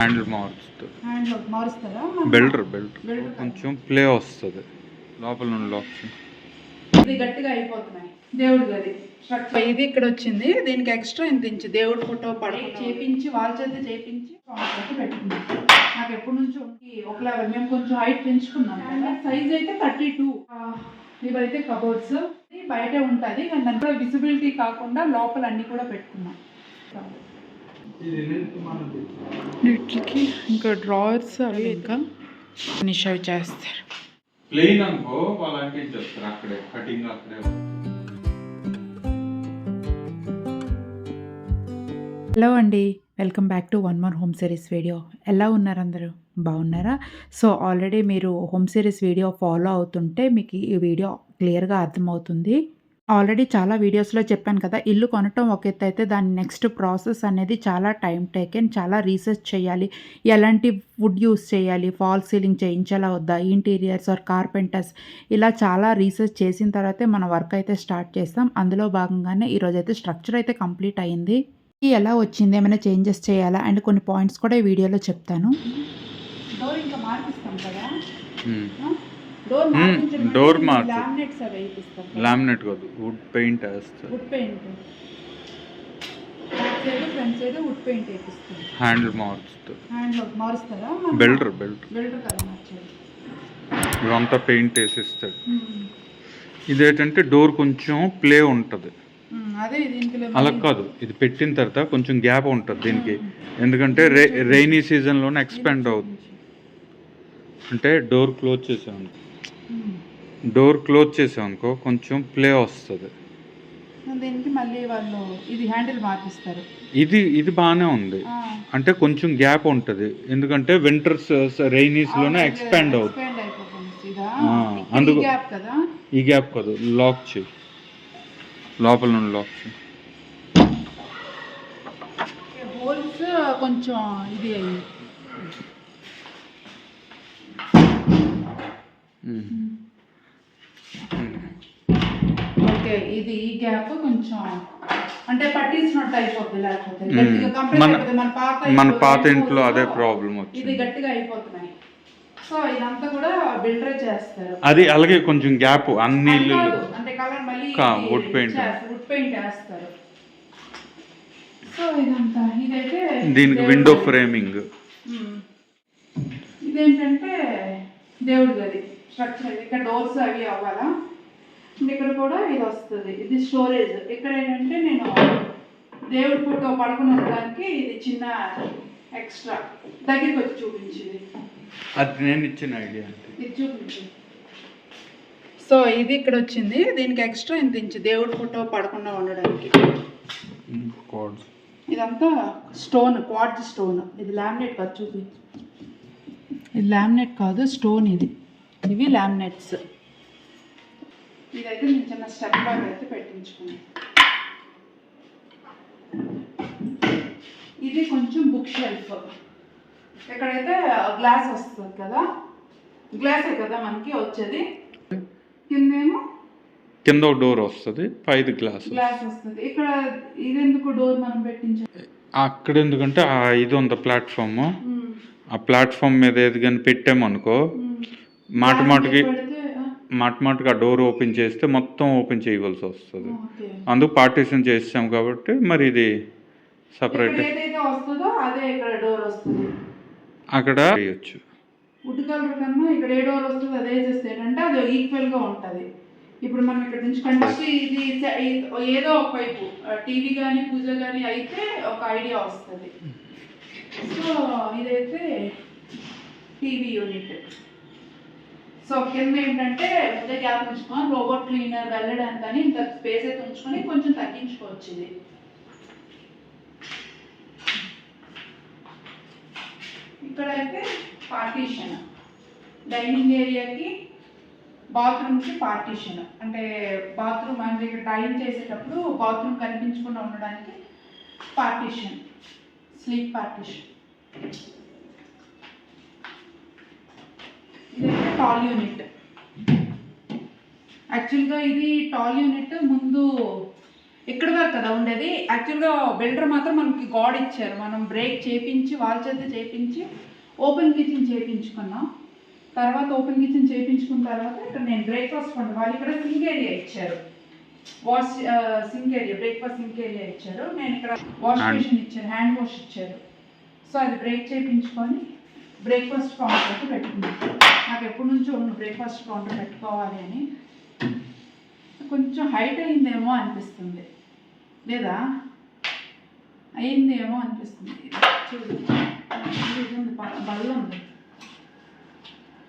Handle మారుస్తుంది. హ్యాండ్లోకి మారుస్తారా? బెల్టర్ కొంచెం ప్లే వస్తుంది లోపల నుండి లోపల. ఇది గట్టిగా అయిపోతున్నాయి. దేవుడి గది ఇది ఇక్కడ వచ్చింది. దీనికి ఎక్స్ట్రా ఇంత ఇంచు దేవుడి ఫోటో పడి చేపించి వాళ్ళ చేత చేపించి పెట్టుకున్నాం. నాకు ఎప్పటి నుంచో ఒక లెవెల్ మేము కొంచెం హైట్ పెంచుకున్నాం కదా. సైజ్ అయితే 32. ఇవైతే కబోర్డ్స్ బయటే ఉంటుంది కానీ దాంట్లో విజిబిలిటీ కాకుండా లోపల అన్ని కూడా పెట్టుకున్నాం. వీటికి ఇంకా డ్రావర్స్ అవి ఇంకా ఫినిష్ అవి చేస్తారు. ప్లెయిన్ అనుకో వాళ్ళు అంటించేస్తారు అక్కడే కటింగ్ అక్కడే. హలో అండి, welcome back to one more home series video. ఎలా ఉన్నారు అందరూ? బాగున్నారా? సో ఆల్రెడీ మీరు హోమ్ సిరీస్ వీడియో ఫాలో అవుతుంటే మీకు ఈ వీడియో క్లియర్గా అర్థమవుతుంది. ఆల్రెడీ చాలా వీడియోస్లో చెప్పాను కదా, ఇల్లు కొనటం ఒక ఎత్తు అయితే దాని నెక్స్ట్ ప్రాసెస్ అనేది చాలా టైం టేకెన్. చాలా రీసెర్చ్ చేయాలి, ఎలాంటి వుడ్ యూస్ చేయాలి, ఫాల్ సీలింగ్ చేయించాలా వద్దా, ఇంటీరియర్స్ ఆర్ కార్పెంటర్స్, ఇలా చాలా రీసెర్చ్ చేసిన తర్వాతే మన వర్క్ అయితే స్టార్ట్ చేస్తాం. అందులో భాగంగానే ఈరోజైతే స్ట్రక్చర్ అయితే కంప్లీట్ అయ్యింది. ఎలా వచ్చింది, ఏమైనా చేంజెస్ చేయాలా అండ్ కొన్ని పాయింట్స్ కూడా ఈ వీడియోలో చెప్తాను. డోర్ ఇంకా మార్పిస్తాం కదా, డోర్ లామినేట్ కాదు, వుడ్ పెయింట్ వేస్తారు. Wood paint back side front side wood paint వేపిస్తారు. హ్యాండిల్ మారుస్తుంది. హ్యాండ్లోకి మారుస్తారా? బెల్టర్ కదా మార్చేది. ఇవంతా పెయింట్ వేసిస్తాడు. ఇదేంటంటే డోర్ కొంచెం ప్లే ఉంటుంది. అదే దీనికి అలా కాదు, ఇది పెట్టిన తర్వాత కొంచెం గ్యాప్ ఉంటుంది దీనికి. ఎందుకంటే రైనీ సీజన్లోనే ఎక్స్పాండ్ అవుతుంది. అంటే డోర్ క్లోజ్ చేసామనుకో కొంచెం ప్లే వస్తుంది. దీనికి మళ్ళీ వాళ్ళు ఇది హ్యాండిల్ మార్పిస్తారు. ఇది బాగానే ఉంది, అంటే కొంచెం గ్యాప్ ఉంటుంది. ఎందుకంటే వింటర్స్ రైనీస్లోనే ఎక్స్పాండ్ అవుతుంది. అందుకు ఈ గ్యాప్ కాదు, లాక్ చేయి, లోపల నుండి లాక్ చేయి. హోల్స్ కొంచెం ఇది ఓకే. ఇది ఈ గ్యాప్ కొంచెం అంటే పట్టించినట్టు అయిపోతుంది, లేకపోతే మన పాత ఇంట్లో అదే ప్రాబ్లం వచ్చింది. ఇది గట్టిగా అయిపోతున్నాయి. సో ఇదంతా కూడా బిల్డరే చేస్తారు. అది అలాగే కొంచెం గ్యాప్ అన్ని అంటే కలర్ మళ్ళీ వుడ్ పెయింట్ వేస్తారు. సో ఇదంతా ఇదైతే దీనికి విండో ఫ్రేమింగ్. ఇదేంటంటే దేవుడి గది స్ట్రక్చర్. ఇక్కడ డోర్స్ అవి అవ్వాలా. ఇక్కడ కూడా ఇది వస్తుంది, ఇది స్టోరేజ్. ఇక్కడ ఏంటంటే నేను దేవుడి ఫోటో పడుకుని ఉండడానికి ఇది చిన్న ఎక్స్ట్రా దగ్గరికి వచ్చి చూపించింది. అది నేను ఇచ్చిన ఐడియా, ఇది చూపించి. సో ఇది ఇక్కడ వచ్చింది. దీనికి ఎక్స్ట్రా ఇంత ఇంచు దేవుడి ఫోటో పడకుండా ఉండడానికి. ఇదంతా స్టోన్, క్వార్ట్జ్ స్టోన్. ఇది లామినేట్ కాదు, చూపించి. ఇది లామినేట్ కాదు, స్టోన్. ఇవి లామినేట్స్. ఇదైతే నేను చిన్న స్టెప్ లాగా అయితే పెట్టించుకున్నాను. ఇది కొంచెం బుక్ షెల్ఫ్. ఇక్కడైతే గ్లాస్ వస్తుంది కదా, గ్లాసే కదా మనకి వచ్చేది. కింద డోర్ వస్తుంది, పైది గ్లాస్ వస్తుంది. ఇక్కడ ఇదెందుకు డోర్ మనం పెట్టించాలి అక్కడ? ఎందుకంటే ఇది ఉంది ప్లాట్ఫామ్. ఆ ప్లాట్ఫామ్ మీద ఏది కానీ పెట్టామనుకో మాటమాటకి ఆ డోర్ ఓపెన్ చేస్తే మొత్తం ఓపెన్ చేయవలసి వస్తుంది. అందుకు పార్టీషన్ చేసాం కాబట్టి మరి ఇది సపరేట్ అక్కడ చేయొచ్చు. వుడ్ కలర్ కన్నా ఇక్కడ ఏ డోర్ వస్తుంది అదే చేస్తేటంటే అది ఈక్వల్గా ఉంటుంది. ఇప్పుడు మనం ఇక్కడ నుంచి కంటే ఇది ఏదో ఒక వైపు టీవీ కానీ పూజ కానీ అయితే ఒక ఐడియా వస్తుంది. సో ఇదైతే టీవీ యూనిట్. సో కింద ఏంటంటే ముందే గ్యాప్ ఉంచుకొని రోబోట్ క్లీనర్ వెళ్ళడానికి కానీ ఇంత స్పేస్ అయితే ఉంచుకొని కొంచెం తగ్గించుకోవచ్చు. ఇది ఇక్కడైతే పార్టీషన్, డైనింగ్ ఏరియాకి బాత్రూమ్కి పార్టీషన్. అంటే బాత్రూమ్ అంటే ఇక్కడ డైనింగ్ చేసేటప్పుడు బాత్రూమ్ కనిపించకుండా ఉండడానికి పార్టీషన్, స్లీప్ పార్టీషన్. ఇదైతే టాల్ యూనిట్. యాక్చువల్గా ఇది టాల్ యూనిట్ ముందు ఇక్కడ వరకు కదా ఉండేది. యాక్చువల్గా బిల్డర్ మాత్రం మనకి గోడ ఇచ్చారు, మనం బ్రేక్ చేయించి వాళ్ళ చేత చేయించి ఓపెన్ కిచెన్ చేయించుకున్నాం. తర్వాత ఓపెన్ కిచెన్ చేయించుకున్న తర్వాత ఇక్కడ నేను బ్రేక్ఫాస్ట్ కొండ వాళ్ళు ఇక్కడ సింక్ ఏరియా ఇచ్చారు, wash sink area, breakfast sink area ఇచ్చారు. నేను ఇక్కడ వాష్ బేసిన్ ఇచ్చారు, హ్యాండ్ వాష్ ఇచ్చారు. సో అది బ్రేక్ చేయించుకొని బ్రేక్ఫాస్ట్ కౌంటర్ అయితే పెట్టుకున్నాను. నాకు ఎప్పటి నుంచో బ్రేక్ఫాస్ట్ కౌంటర్ పెట్టుకోవాలి అని. కొంచెం హైట్ అయిందేమో అనిపిస్తుంది, లేదా అయిందేమో అనిపిస్తుంది. చూడు బల్ల ఉంది,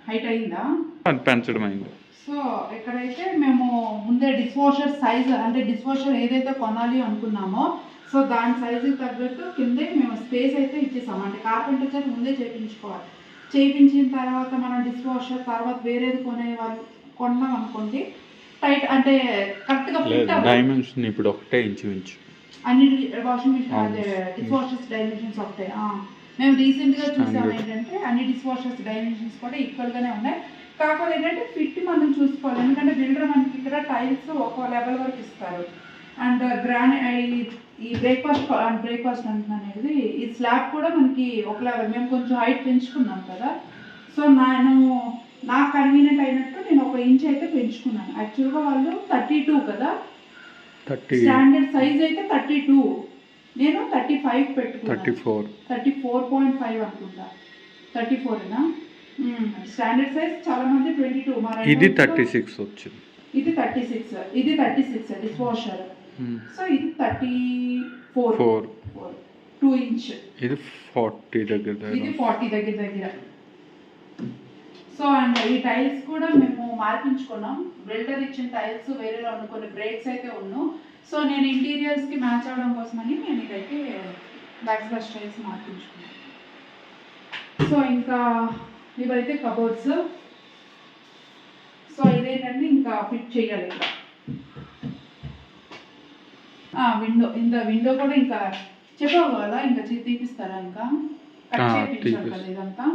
హైట్ అయిందా? పెంచడం అయింది. సో ఇక్కడైతే మేము ముందే డిష్ వాషర్ సైజ్, అంటే డిష్ వాషర్ ఏదైతే కొనాలి అనుకున్నామో సో దాని సైజుకి తగ్గట్టు కిందే మేము స్పేస్ అయితే ఇచ్చేసాం. అంటే కార్పెంటర్ చేత ముందే చేయించుకోవాలి. చేయించిన తర్వాత మనం డిష్ వాషర్ తర్వాత వేరేది కొన్నాం అనుకోండి, టైట్ అంటే కరెక్ట్గా ఫిట్ డైమెన్షన్ ఇప్పుడు ఒకటే ఇంచుమించు అన్ని వాషింగ్ మిషన్ అదే డిష్ వాషర్స్ డైమెన్షన్స్ ఒకటే. మేము రీసెంట్గా చూసాం ఏంటంటే అన్ని డిష్ వాషర్స్ డైమెన్షన్స్ కూడా ఈక్వల్గానే ఉన్నాయి. కాకపోతే ఏంటంటే ఫిట్ మనం చూసుకోవాలి, ఎందుకంటే బిల్డర్ మనకి ఇక్కడ టైల్స్ ఒక లెవెల్ వరకు ఇస్తారు. అండ్ ఈ బ్రేక్ఫాస్ట్ అంటున్నాను అనేది, ఈ స్లాబ్ కూడా మనకి ఒక లెవెల్, మేము కొంచెం హైట్ పెంచుకున్నాం కదా. సో నాకు కన్వీనియంట్ అయినట్టు నేను 1 ఇంచ్ అయితే పెంచుకున్నాను. యాక్చువల్గా వాళ్ళు 32 కదా, స్టాండర్డ్ సైజ్ అయితే 32, నేను 35 పెట్టుకున్నాను. 34.5 అనుకుంటా, 34నా స్టాండర్డ్ సైజ్. చాలా మంది 22, ఇది 36 వచ్చింది. ఇది 36 డిష్ వాషర్. సో ఇది 34 2 ఇంచ్, ఇది 40 దగ్గర. సో అండ్ ఈ టైల్స్ కూడా మేము మార్పించుకున్నాం. బిల్డర్ ఇచ్చిన టైల్స్ వేరేలో ఉన్న కొన్ని బ్రేక్స్ అయితే ఉన్నాం. సో నేను ఇంటీరియర్స్కి మ్యాచ్ అవ్వడం కోసమని నేను ఇదైతే బ్యాక్ స్లాష్ టైల్స్ మార్పించుకున్నాను. సో ఇంకా ఇవైతే కబోర్డ్స్. సో ఇదేంటంటే ఇంకా ఫిట్ చేయాలి. విండో కూడా ఇంకా చెప్పావు కదా, ఇంకా తీపిస్తారా? ఇంకా కట్ చేయించాలి కదా, ఇదంతా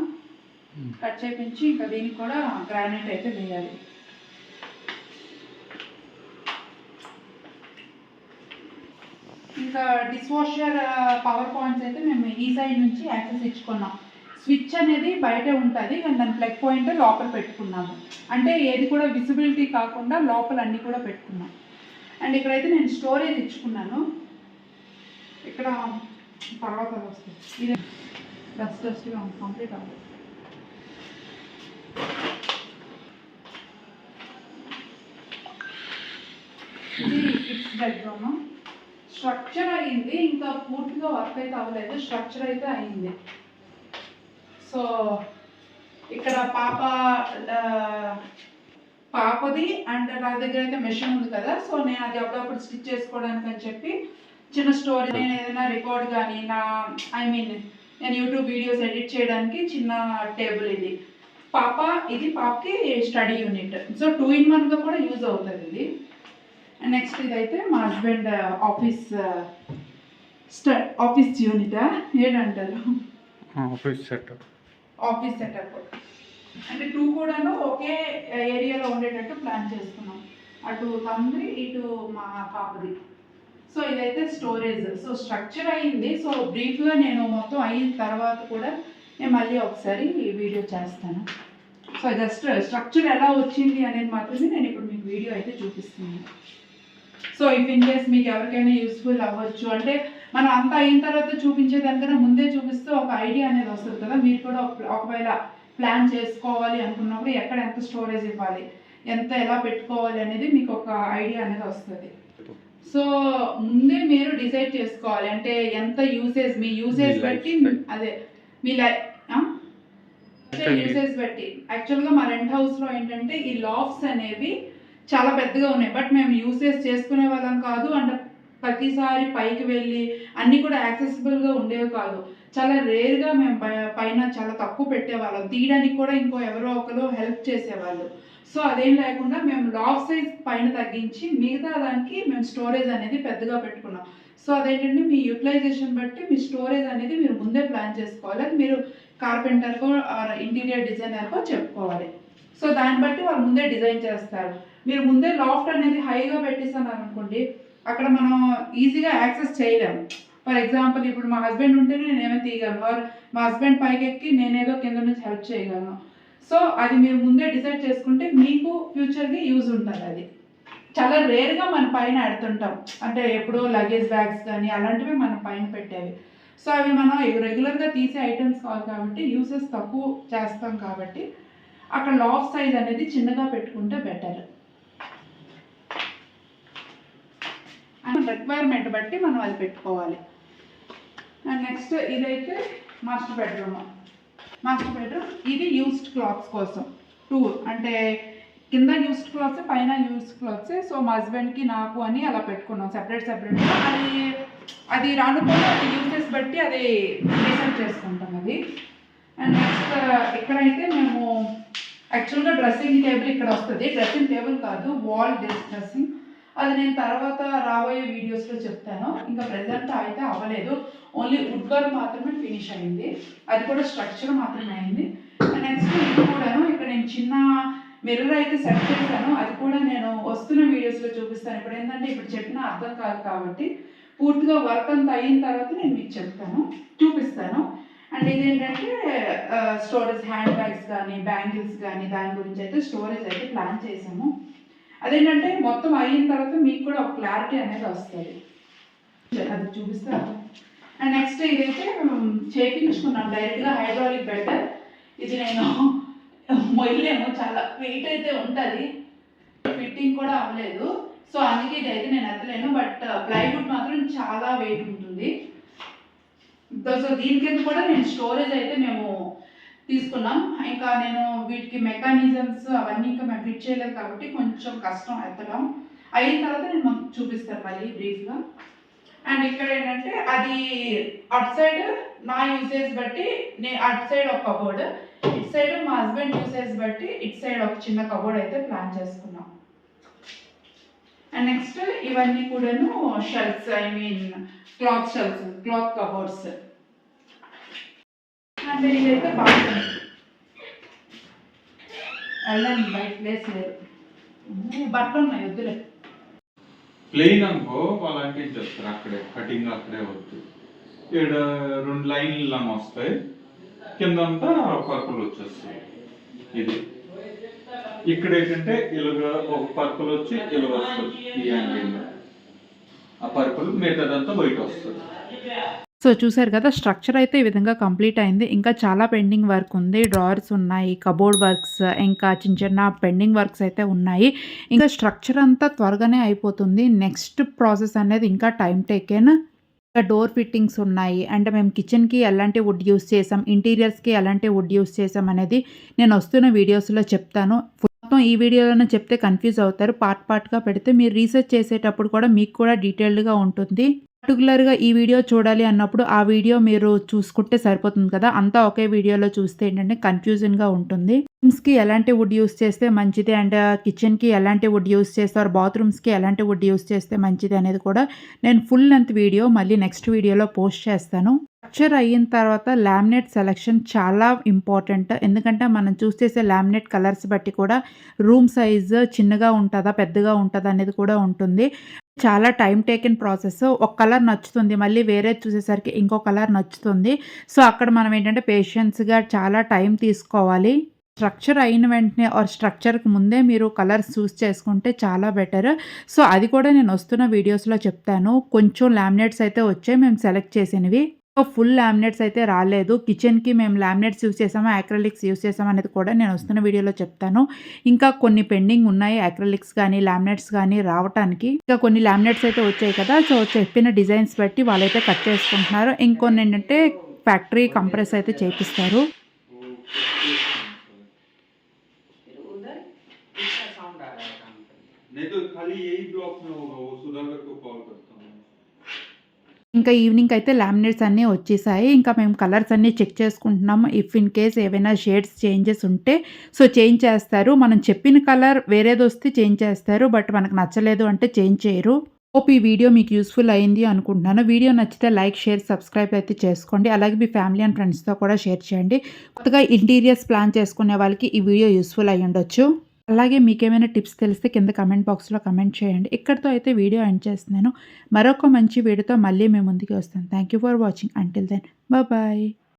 కట్ చేయించి ఇంకా దీనికి కూడా గ్రానైట్ అయితే వేయాలి. ఇంకా డిష్ వాషర్ పవర్ పాయింట్స్ అయితే మేము ఈ సైడ్ నుంచి యాక్సెస్ ఇచ్చుకున్నాం. స్విచ్ అనేది బయటే ఉంటుంది, కానీ దాని ప్లగ్ పాయింట్ లోపల పెట్టుకున్నాము. అంటే ఏది కూడా విజిబిలిటీ కాకుండా లోపల అన్నీ కూడా పెట్టుకున్నాం. అండ్ ఇక్కడైతే నేను స్టోరేజ్ ఇచ్చుకున్నాను. ఇక్కడ తర్వాత వస్తుంది, ఇది డస్ట్గా కంప్లీట్ అవ్వదు. ఇది కిడ్స్ బెడ్రూమ్. స్ట్రక్చర్ అయింది, ఇంకా పూర్తిగా వర్క్ అయితే అవ్వలేదు, స్ట్రక్చర్ అయితే అయింది. సో ఇక్కడ పాపది అండ్ నా దగ్గర అయితే మెషిన్ ఉంది కదా. సో నేను అది అప్పుడప్పుడు స్టిచ్ చేసుకోవడానికి అని చెప్పి చిన్న స్టోరీ, నేను ఏదైనా రికార్డ్ కానీ నేను యూట్యూబ్ వీడియోస్ ఎడిట్ చేయడానికి చిన్న టేబుల్ ఇది. ఇది పాపకి స్టడీ యూనిట్. సో 2-in-1గా కూడా యూజ్ అవుతుంది ఇది. అండ్ నెక్స్ట్ ఇదైతే మా హస్బెండ్ ఆఫీస్ యూనిట్ ఏంటంటారు, ఆఫీస్ సెటప్. అంటే 2 కూడాను ఒకే ఏరియాలో ఉండేటట్టు ప్లాన్ చేసుకున్నాం, అటు తండ్రి ఇటు మా పాపది. సో ఇదైతే స్టోరేజ్. సో స్ట్రక్చర్ అయ్యింది. సో బ్రీఫ్గా నేను మొత్తం అయిన తర్వాత కూడా నేను మళ్ళీ ఒకసారి వీడియో చేస్తాను. సో జస్ట్ స్ట్రక్చర్ ఎలా వచ్చింది అనేది మాత్రమే నేను ఇప్పుడు మీకు వీడియో అయితే చూపిస్తున్నాను. సో ఇఫ్ ఇన్ కేస్ మీకు ఎవరికైనా యూస్ఫుల్ అవ్వచ్చు, అంటే మనం అంతా అయిన తర్వాత చూపించేదానికన్నా ముందే చూపిస్తే ఒక ఐడియా అనేది వస్తుంది కదా. మీరు కూడా ఒకవేళ ప్లాన్ చేసుకోవాలి అనుకున్నప్పుడు ఎక్కడ ఎంత స్టోరేజ్ ఇవ్వాలి, ఎలా పెట్టుకోవాలి అనేది మీకు ఒక ఐడియా అనేది వస్తుంది. సో ముందే మీరు డిసైడ్ చేసుకోవాలి, అంటే ఎంత మీ యూసేజ్ బట్టి, అదే మీ యూసేజ్ బట్టి. యాక్చువల్గా మా రెంట్ హౌస్లో ఏంటంటే ఈ లాఫ్ట్స్ అనేవి చాలా పెద్దగా ఉన్నాయి, బట్ మేము యూసేజ్ చేసుకునే వాళ్ళం కాదు. అంటే ప్రతిసారి పైకి వెళ్ళి అన్నీ కూడా యాక్సెసిబుల్గా ఉండేవి కాదు. చాలా రేర్గా మేము పైన చాలా తక్కువ పెట్టేవాళ్ళం, తీయడానికి కూడా ఇంకో ఎవరో ఒకరు హెల్ప్ చేసేవాళ్ళు. సో అదేం లేకుండా మేము లాఫ్ సైజ్ పైన తగ్గించి మిగతా దానికి మేము స్టోరేజ్ అనేది పెద్దగా పెట్టుకున్నాం. సో అదేంటంటే మీ యూటిలైజేషన్ బట్టి మీ స్టోరేజ్ అనేది మీరు ముందే ప్లాన్ చేసుకోవాలి. అది మీరు కార్పెంటర్కో ఇంటీరియర్ డిజైనర్కో చెప్పుకోవాలి. సో దాన్ని బట్టి వాళ్ళు ముందే డిజైన్ చేస్తారు. మీరు ముందే లాఫ్ట్ అనేది హైగా పెట్టేస్తున్నారు అనుకోండి, అక్కడ మనం ఈజీగా యాక్సెస్ చేయలేము. ఫర్ ఎగ్జాంపుల్ ఇప్పుడు మా హస్బెండ్ ఉంటేనే నేనేమో తీయగలను, ఆర్ మా హస్బెండ్ పైకెక్కి నేనేదో కింద నుంచి హెల్ప్ చేయగలను. సో అది మీరు ముందే డిసైడ్ చేసుకుంటే మీకు ఫ్యూచర్కి యూజ్ ఉంటుంది. అది చాలా రేర్గా మన పైన ఎడుతుంటాం, అంటే ఎప్పుడో లగేజ్ బ్యాగ్స్ కానీ అలాంటివి మన పైన పెట్టేవి. సో అవి మనం రెగ్యులర్గా తీసే ఐటమ్స్ కాదు కాబట్టి యూసెస్ తక్కువ చేస్తాం కాబట్టి అక్కడ లాఫ్ సైజ్ అనేది చిన్నగా పెట్టుకుంటే బెటర్. అండ్ రిక్వైర్మెంట్ బట్టి మనం అది పెట్టుకోవాలి. అండ్ నెక్స్ట్ ఇదైతే మాస్టర్ బెడ్రూమ్. ఇది యూస్డ్ క్లాత్స్ కోసం 2, అంటే కింద యూస్డ్ క్లాత్స్ పైన యూస్డ్ క్లాత్స్. సో మా హస్బెండ్కి నాకు అని అలా పెట్టుకున్నాం సెపరేట్గా. అది రానుకోని అది యూసెస్ బట్టి అది డిసైడ్ చేసుకుంటాం అది. అండ్ నెక్స్ట్ ఇక్కడైతే మేము యాక్చువల్గా డ్రెస్సింగ్ టేబుల్ ఇక్కడ వస్తుంది. డ్రెస్సింగ్ టేబుల్ కాదు, వాల్ డ్రెస్సింగ్. అది నేను తర్వాత రాబోయే వీడియోస్లో చెప్తాను. ఇంకా ప్రెజెంట్ అయితే అవ్వలేదు, ఓన్లీ వుడ్ వర్క్ మాత్రమే ఫినిష్ అయింది. అది కూడా స్ట్రక్చర్ మాత్రమే అయింది. నెక్స్ట్ ఇది కూడాను ఇక్కడ నేను చిన్న మిర్రర్ అయితే సెట్ చేశాను. అది కూడా నేను వస్తున్న వీడియోస్లో చూపిస్తాను. ఇప్పుడు ఏంటంటే ఇప్పుడు చెప్పిన అర్థం కాదు కాబట్టి పూర్తిగా వర్క్ అంతా అయిన తర్వాత నేను మీకు చూపిస్తాను. అండ్ ఇదేంటంటే స్టోరేజ్ హ్యాండ్ బ్యాగ్స్ కానీ బ్యాంగిల్స్ కానీ దాని గురించి అయితే స్టోరేజ్ అయితే ప్లాన్ చేసాము. అదేంటంటే మొత్తం అయిన తర్వాత మీకు కూడా ఒక క్లారిటీ అనేది వస్తుంది, అది చూపిస్తాను. అండ్ నెక్స్ట్ ఇదైతే చేయించుకున్నాను డైరెక్ట్గా హైడ్రాలిక్ బెడ్. ఇది నేను మొయ్యలేము, చాలా వెయిట్ అయితే ఉంటుంది, ఫిట్టింగ్ కూడా అవ్వలేదు. సో అందుకే ఇది అయితే నేను ఎత్తలేను. బట్ ప్లైవుడ్ మాత్రం చాలా వెయిట్ ఉంటుంది. సో దీనికింద కూడా నేను స్టోరేజ్ అయితే మేము తీసుకున్నాం. ఇంకా నేను వీటికి మెకానిజమ్స్ అవన్నీ ఇంకా మేము ఫిట్ చేయలేదు కాబట్టి కొంచెం కష్టం ఎత్తడం. అయిన తర్వాత నేను మాకు చూపిస్తాను మళ్ళీ బ్రీఫ్గా. అండ్ ఇక్కడ ఏంటంటే అది అటు సైడ్ నా యూసేజ్ బట్టి నేను అటు సైడ్ ఒక కబోర్డ్, ఇటు సైడ్ మా హస్బెండ్ యూసేజ్ బట్టి ఇటు సైడ్ ఒక చిన్న కబోర్డ్ అయితే ప్లాన్ చేసుకున్నాం. అండ్ నెక్స్ట్ ఇవన్నీ కూడాను shelves, I mean cloth shelves, cloth cupboards. అంటే ఇదైతే బాగుంది, వెళ్ళండి బయట ప్లేస్ లేదు, బట్టలు ఉన్నాయి వద్దులే. ప్లెయిన్ అనుకో వాళ్ళు అంటించేస్తారు, అక్కడే కటింగ్ అక్కడే వద్దు. ఇక్కడ 2 లైన్లు లాగా వస్తాయి, కింద అంతా పర్పుల్ వచ్చేస్తాయి. ఇది ఇక్కడ ఏంటంటే ఇలాగ ఒక పర్పుల్ వచ్చి ఇలాగ వస్తుంది, ఈ యాంగిల్ ఆ పర్పుల్ మిగతాదంతా బయట వస్తుంది. సో చూసారు కదా, స్ట్రక్చర్ అయితే ఈ విధంగా కంప్లీట్ అయింది. ఇంకా చాలా పెండింగ్ వర్క్ ఉంది, డ్రావర్స్ ఉన్నాయి, కబోర్డ్ వర్క్స్, ఇంకా చిన్న చిన్న పెండింగ్ వర్క్స్ అయితే ఉన్నాయి. ఇంకా స్ట్రక్చర్ అంతా త్వరగానే అయిపోతుంది. నెక్స్ట్ ప్రాసెస్ అనేది ఇంకా టైం టేకెన్. ఇంకా డోర్ ఫిట్టింగ్స్ ఉన్నాయి, అంటే మేము కిచెన్కి ఎలాంటి వుడ్ యూస్ చేసాం, ఇంటీరియర్స్కి ఎలాంటి వుడ్ యూస్ చేసాం అనేది నేను వస్తున్న వీడియోస్లో చెప్తాను. మొత్తం ఈ వీడియోలోనే చెప్తే కన్ఫ్యూజ్ అవుతారు, పార్ట్గా పెడితే మీరు రీసెర్చ్ చేసేటప్పుడు కూడా మీకు కూడా డీటెయిల్డ్గా ఉంటుంది. పర్టికులర్గా ఈ వీడియో చూడాలి అన్నప్పుడు ఆ వీడియో మీరు చూసుకుంటే సరిపోతుంది కదా, అంతా ఒకే వీడియోలో చూస్తే ఏంటంటే కన్ఫ్యూజన్గా ఉంటుంది. రూమ్స్కి ఎలాంటి వుడ్ యూస్ చేస్తే మంచిది, అండ్ కిచెన్కి ఎలాంటి వుడ్ యూస్ చేస్తారు, బాత్రూమ్స్కి ఎలాంటి వుడ్ యూస్ చేస్తే మంచిది అనేది కూడా నేను ఫుల్ లెంత్ వీడియో మళ్ళీ నెక్స్ట్ వీడియోలో పోస్ట్ చేస్తాను. స్ట్రక్చర్ అయిన తర్వాత లామినేట్ సెలెక్షన్ చాలా ఇంపార్టెంట్. ఎందుకంటే మనం చూస్ చేసే లామినేట్ కలర్స్ బట్టి కూడా రూమ్ సైజు చిన్నగా ఉంటుందా పెద్దగా ఉంటుందా అనేది కూడా ఉంటుంది. చాలా టైం టేకెన్ ప్రాసెస్. ఒక కలర్ నచ్చుతుంది, మళ్ళీ వేరే చూసేసరికి ఇంకో కలర్ నచ్చుతుంది. సో అక్కడ మనం ఏంటంటే పేషెన్స్గా చాలా టైం తీసుకోవాలి. స్ట్రక్చర్ అయిన వెంటనే ఆర్ స్ట్రక్చర్కి ముందే మీరు కలర్స్ చూస్ చేసుకుంటే చాలా బెటర్. సో అది కూడా నేను వస్తున్న వీడియోస్లో చెప్తాను. కొంచెం లామినేట్స్ అయితే వచ్చాయి మేము సెలెక్ట్ చేసినవి, ఫుల్ లామినేట్స్ అయితే రాలేదు. కిచెన్కి మేము లామినేట్స్ యూస్ చేసామా యాక్రిలిక్స్ యూస్ చేసామా అనేది కూడా నేను వస్తున్న వీడియోలో చెప్తాను. ఇంకా కొన్ని పెండింగ్ ఉన్నాయి, యాక్రిలిక్స్ కానీ లామినేట్స్ కానీ రావటానికి. ఇంకా కొన్ని లామినేట్స్ అయితే వచ్చాయి కదా, సో చెప్పిన డిజైన్స్ బట్టి వాళ్ళైతే కట్ చేసుకుంటున్నారు. ఇంకొన్ని ఏంటంటే ఫ్యాక్టరీ కంప్రెస్ అయితే చేపిస్తారు. ఇంకా ఈవినింగ్ అయితే లామినేట్స్ అన్నీ వచ్చేసాయి. ఇంకా మేము కలర్స్ అన్నీ చెక్ చేసుకుంటున్నాము. ఇఫ్ ఇన్ కేస్ ఏవైనా షేడ్స్ చేంజెస్ ఉంటే సో చేంజ్ చేస్తారు. మనం చెప్పిన కలర్ వేరేది వస్తే చేంజ్ చేస్తారు, బట్ మనకు నచ్చలేదు అంటే చేంజ్ చేయరు. హోప్ ఈ వీడియో మీకు యూస్ఫుల్ అయింది అనుకుంటున్నాను. వీడియో నచ్చితే లైక్, షేర్, సబ్స్క్రైబ్ అయితే చేసుకోండి. అలాగే మీ ఫ్యామిలీ అండ్ ఫ్రెండ్స్తో కూడా షేర్ చేయండి. కొత్తగా ఇంటీరియర్స్ ప్లాన్ చేసుకునే వాళ్ళకి ఈ వీడియో యూస్ఫుల్ అయ్యి ఉండొచ్చు. అలాగే మీకేమైనా టిప్స్ తెలిస్తే కింద కమెంట్ బాక్స్‌లో కమెంట్ చేయండి. ఇక్కడితో అయితే వీడియో ఎండ్ చేస్తున్నాను. మరొక మంచి వీడియోతో మళ్ళీ మీ ముందుకి వస్తాను. Thank you for watching. Until then bye.